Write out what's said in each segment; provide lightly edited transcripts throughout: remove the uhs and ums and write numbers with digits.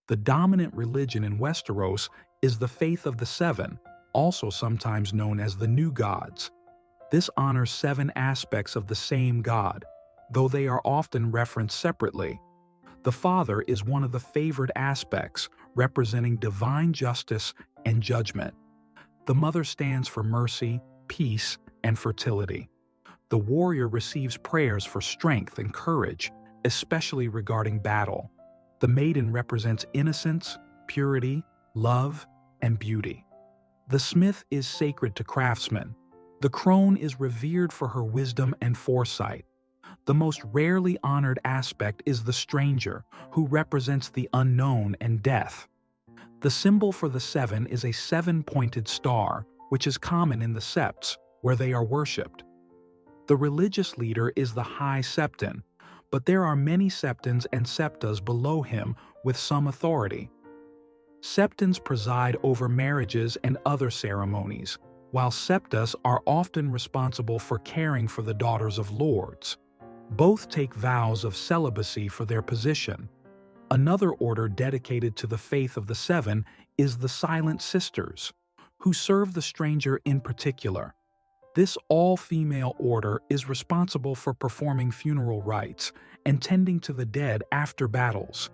The dominant religion in Westeros is the faith of the Seven, also sometimes known as the New Gods. This honors seven aspects of the same God, though they are often referenced separately. The Father is one of the favored aspects, representing divine justice and judgment. The Mother stands for mercy, peace, and fertility. The warrior receives prayers for strength and courage, especially regarding battle. The maiden represents innocence, purity, love, and beauty. The smith is sacred to craftsmen. The crone is revered for her wisdom and foresight. The most rarely honored aspect is the stranger, who represents the unknown and death. The symbol for the seven is a seven-pointed star, which is common in the septs, where they are worshipped. The religious leader is the High Septon, but there are many septons and septas below him with some authority. Septons preside over marriages and other ceremonies, while septas are often responsible for caring for the daughters of lords. Both take vows of celibacy for their position. Another order dedicated to the faith of the Seven is the Silent Sisters, who serve the stranger in particular. This all-female order is responsible for performing funeral rites and tending to the dead after battles.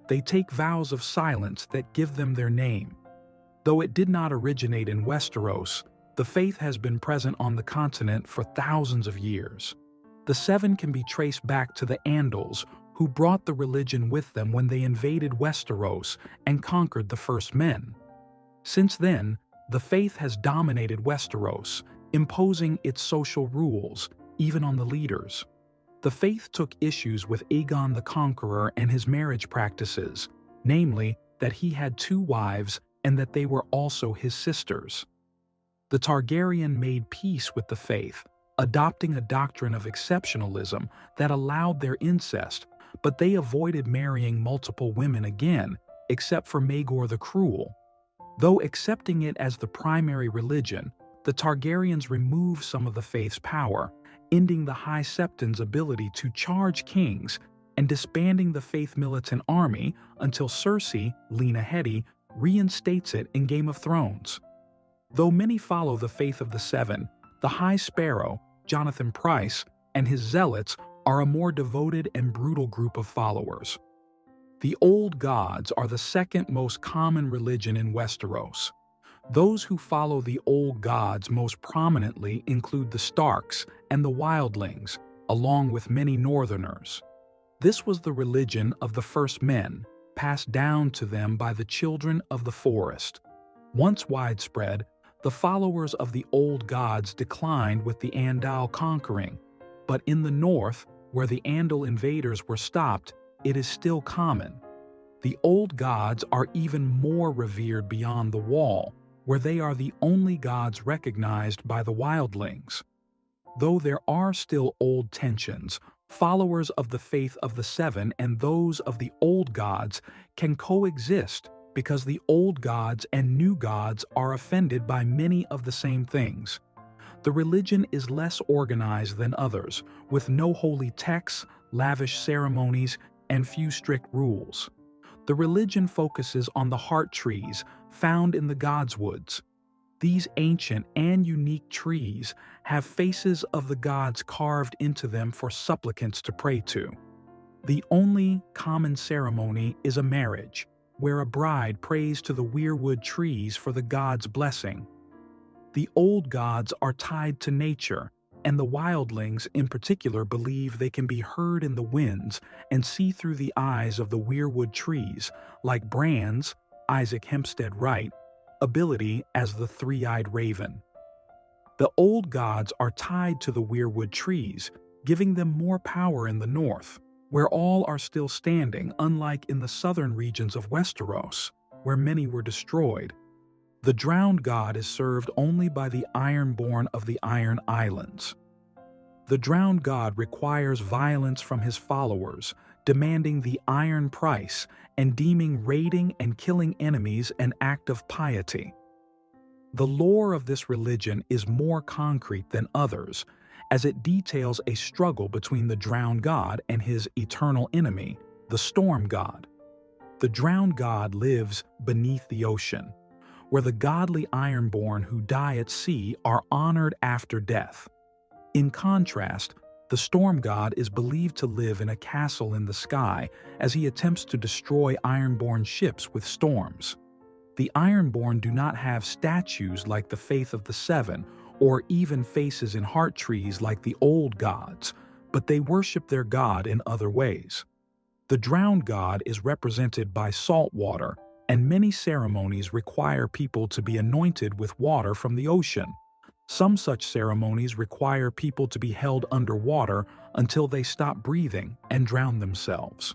They take vows of silence that give them their name. Though it did not originate in Westeros, the faith has been present on the continent for thousands of years. The Seven can be traced back to the Andals, who brought the religion with them when they invaded Westeros and conquered the First Men. Since then, the faith has dominated Westeros, imposing its social rules, even on the leaders. The faith took issues with Aegon the Conqueror and his marriage practices, namely that he had two wives and that they were also his sisters. The Targaryen made peace with the faith, adopting a doctrine of exceptionalism that allowed their incest, but they avoided marrying multiple women again, except for Maegor the Cruel. Though accepting it as the primary religion, the Targaryens removed some of the faith's power, ending the High Septon's ability to charge kings and disbanding the faith militant army until Cersei, Lena Headey, reinstates it in Game of Thrones. Though many follow the faith of the Seven, the High Sparrow, Jonathan Pryce, and his zealots are a more devoted and brutal group of followers. The Old Gods are the second most common religion in Westeros. Those who follow the Old Gods most prominently include the Starks and the Wildlings, along with many Northerners. This was the religion of the First Men, passed down to them by the children of the forest. Once widespread, the followers of the Old Gods declined with the Andal conquering, but in the north, where the Andal invaders were stopped, it is still common. The Old Gods are even more revered beyond the Wall, where they are the only gods recognized by the Wildlings. Though there are still old tensions, followers of the faith of the Seven and those of the Old Gods can coexist because the Old Gods and New Gods are offended by many of the same things. The religion is less organized than others, with no holy texts, lavish ceremonies, and few strict rules. The religion focuses on the heart trees found in the Godswoods. These ancient and unique trees have faces of the gods carved into them for supplicants to pray to. The only common ceremony is a marriage, where a bride prays to the weirwood trees for the gods' blessing. The Old Gods are tied to nature, and the Wildlings in particular believe they can be heard in the winds and see through the eyes of the weirwood trees, like Bran's, Isaac Hempstead Wright, ability as the three-eyed raven. The Old Gods are tied to the weirwood trees, giving them more power in the north, where all are still standing, unlike in the southern regions of Westeros, where many were destroyed. The drowned god is served only by the Ironborn of the Iron Islands. The drowned god requires violence from his followers, demanding the iron price and deeming raiding and killing enemies an act of piety. The lore of this religion is more concrete than others, as it details a struggle between the drowned god and his eternal enemy, the storm god. The drowned god lives beneath the ocean, where the godly ironborn who die at sea are honored after death. In contrast, the storm god is believed to live in a castle in the sky as he attempts to destroy ironborn ships with storms. The ironborn do not have statues like the Faith of the Seven, or even faces in heart trees like the Old Gods, but they worship their god in other ways. The drowned god is represented by salt water, and many ceremonies require people to be anointed with water from the ocean. Some such ceremonies require people to be held underwater until they stop breathing and drown themselves.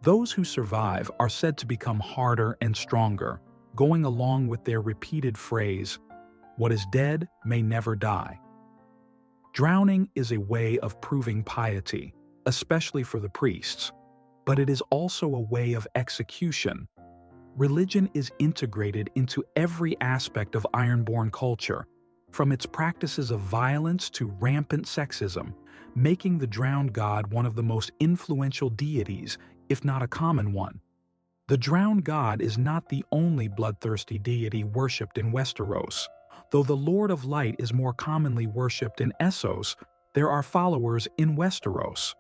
Those who survive are said to become harder and stronger, going along with their repeated phrase, "What is dead may never die." Drowning is a way of proving piety, especially for the priests, but it is also a way of execution. Religion is integrated into every aspect of Ironborn culture, from its practices of violence to rampant sexism, making the drowned god one of the most influential deities, if not a common one. The drowned god is not the only bloodthirsty deity worshipped in Westeros. Though the Lord of Light is more commonly worshipped in Essos, there are followers in Westeros.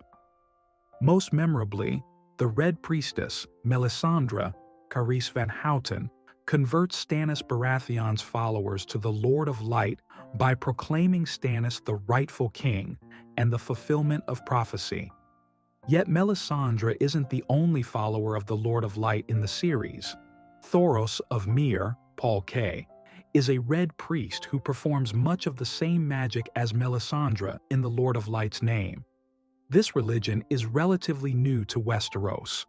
Most memorably, the Red Priestess, Melisandre Carice van Houten, converts Stannis Baratheon's followers to the Lord of Light by proclaiming Stannis the rightful king and the fulfillment of prophecy. Yet Melisandre isn't the only follower of the Lord of Light in the series. Thoros of Myr, Paul K., is a red priest who performs much of the same magic as Melisandre in the Lord of Light's name. This religion is relatively new to Westeros.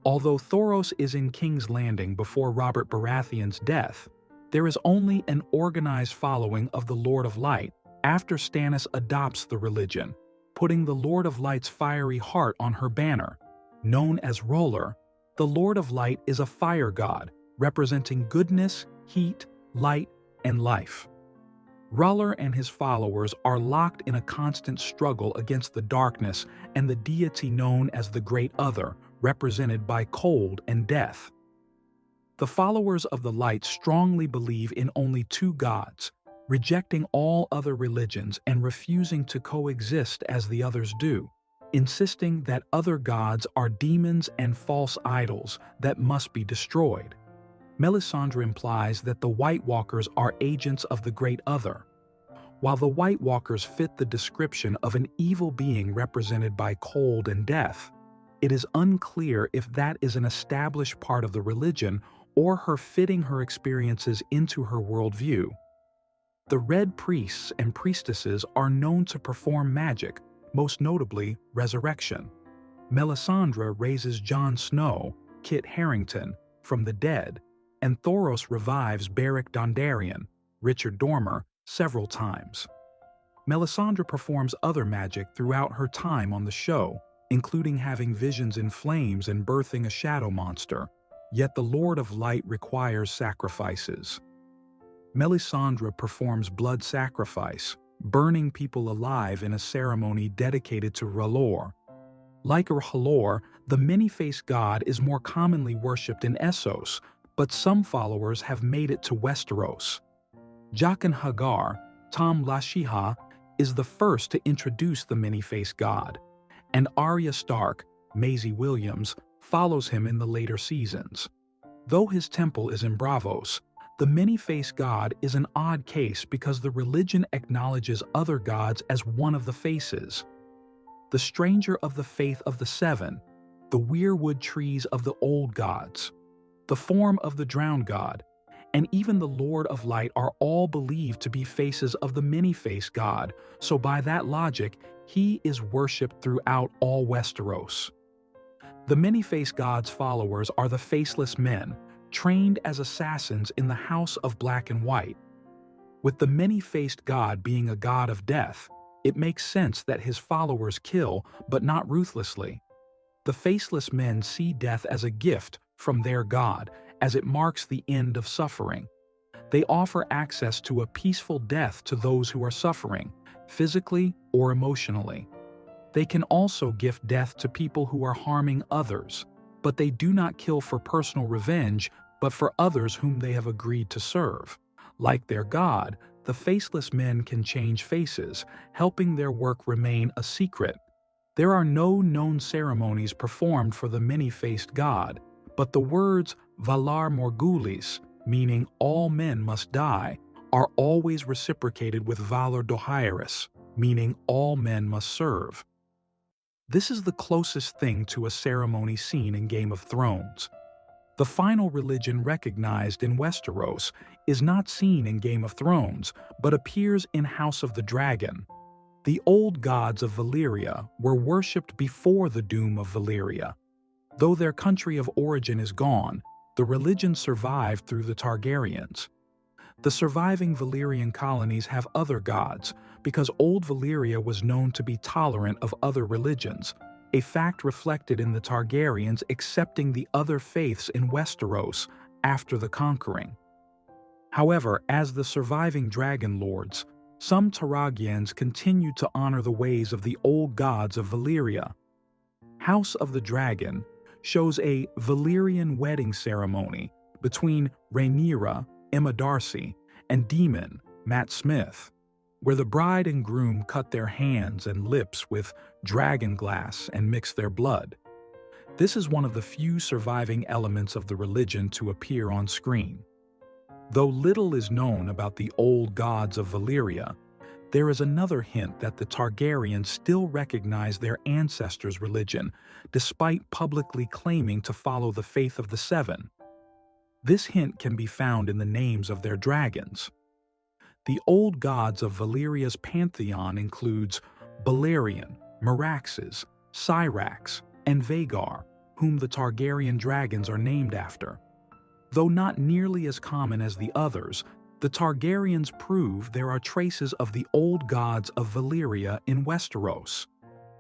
Although Thoros is in King's Landing before Robert Baratheon's death, there is only an organized following of the Lord of Light after Stannis adopts the religion, putting the Lord of Light's fiery heart on her banner. Known as Roller, the Lord of Light is a fire god, representing goodness, heat, light, and life. Roller and his followers are locked in a constant struggle against the darkness and the deity known as the Great Other, represented by cold and death. The followers of the light strongly believe in only two gods, rejecting all other religions and refusing to coexist as the others do, insisting that other gods are demons and false idols that must be destroyed. Melisandre implies that the White Walkers are agents of the Great Other. While the White Walkers fit the description of an evil being represented by cold and death, it is unclear if that is an established part of the religion or her fitting her experiences into her worldview. The Red Priests and Priestesses are known to perform magic, most notably resurrection. Melisandre raises Jon Snow, Kit Harington, from the dead, and Thoros revives Beric Dondarrion, Richard Dormer, several times. Melisandre performs other magic throughout her time on the show, including having visions in flames and birthing a shadow monster, yet the Lord of Light requires sacrifices. Melisandre performs blood sacrifice, burning people alive in a ceremony dedicated to R'hllor. Like R'hllor, the many-faced god is more commonly worshipped in Essos, but some followers have made it to Westeros. Jaqen H'ghar, Tom Lashiha, is the first to introduce the many-faced god, and Arya Stark, Maisie Williams, follows him in the later seasons. Though his temple is in Braavos, the many-faced god is an odd case because the religion acknowledges other gods as one of the faces. The Stranger of the Faith of the Seven, the weirwood trees of the Old Gods, the form of the drowned god, and even the Lord of Light are all believed to be faces of the many-faced god, so by that logic, he is worshipped throughout all Westeros. The many-faced god's followers are the Faceless Men, trained as assassins in the House of Black and White. With the many-faced god being a god of death, it makes sense that his followers kill, but not ruthlessly. The Faceless Men see death as a gift from their god, as it marks the end of suffering. They offer access to a peaceful death to those who are suffering, physically or emotionally. They can also gift death to people who are harming others, but they do not kill for personal revenge, but for others whom they have agreed to serve. Like their god, the faceless men can change faces, helping their work remain a secret. There are no known ceremonies performed for the many-faced god, but the words Valar Morgulis, meaning all men must die, are always reciprocated with Valar Dohaeris, meaning all men must serve. This is the closest thing to a ceremony seen in Game of Thrones. The final religion recognized in Westeros is not seen in Game of Thrones, but appears in House of the Dragon. The Old Gods of Valyria were worshipped before the doom of Valyria. Though their country of origin is gone, the religion survived through the Targaryens. The surviving Valyrian colonies have other gods because Old Valyria was known to be tolerant of other religions, a fact reflected in the Targaryens accepting the other faiths in Westeros after the conquering. However, as the surviving dragon lords, some Targaryens continued to honor the ways of the Old Gods of Valyria. House of the Dragon shows a Valyrian wedding ceremony between Rhaenyra, Emma Darcy, and Daemon, Matt Smith, where the bride and groom cut their hands and lips with dragon glass and mix their blood. This is one of the few surviving elements of the religion to appear on screen. Though little is known about the Old Gods of Valyria, there is another hint that the Targaryens still recognize their ancestors' religion, despite publicly claiming to follow the faith of the Seven. This hint can be found in the names of their dragons. The Old Gods of Valyria's pantheon includes Balerion, Meraxes, Syrax, and Vhagar, whom the Targaryen dragons are named after. Though not nearly as common as the others, the Targaryens prove there are traces of the Old Gods of Valyria in Westeros.